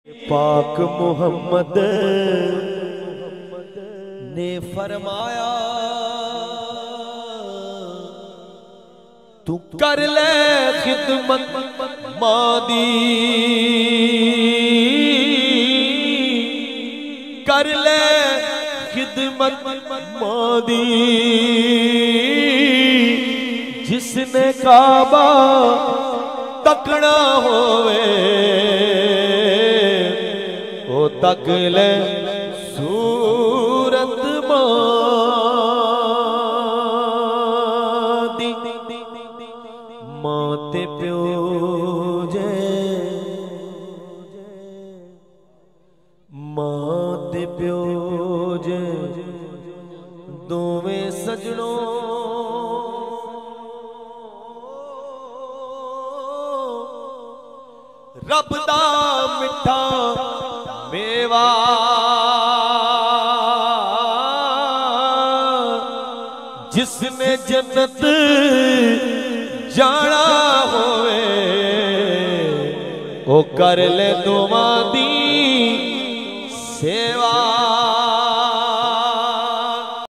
पाक मोहम्मद ने फरमाया तू कर ले खिदमत मां दी, कर ले खिदमत मां दी। जिसने काबा तकना होवे ओ तक ले सूरत मां दी। मां ते प्यो जे, मां ते प्यो जे दोवें सजनों रब दा मिठा मेवा। जिसने जन्नत जाना होवे ओ कर ले दोवां दी सेवा।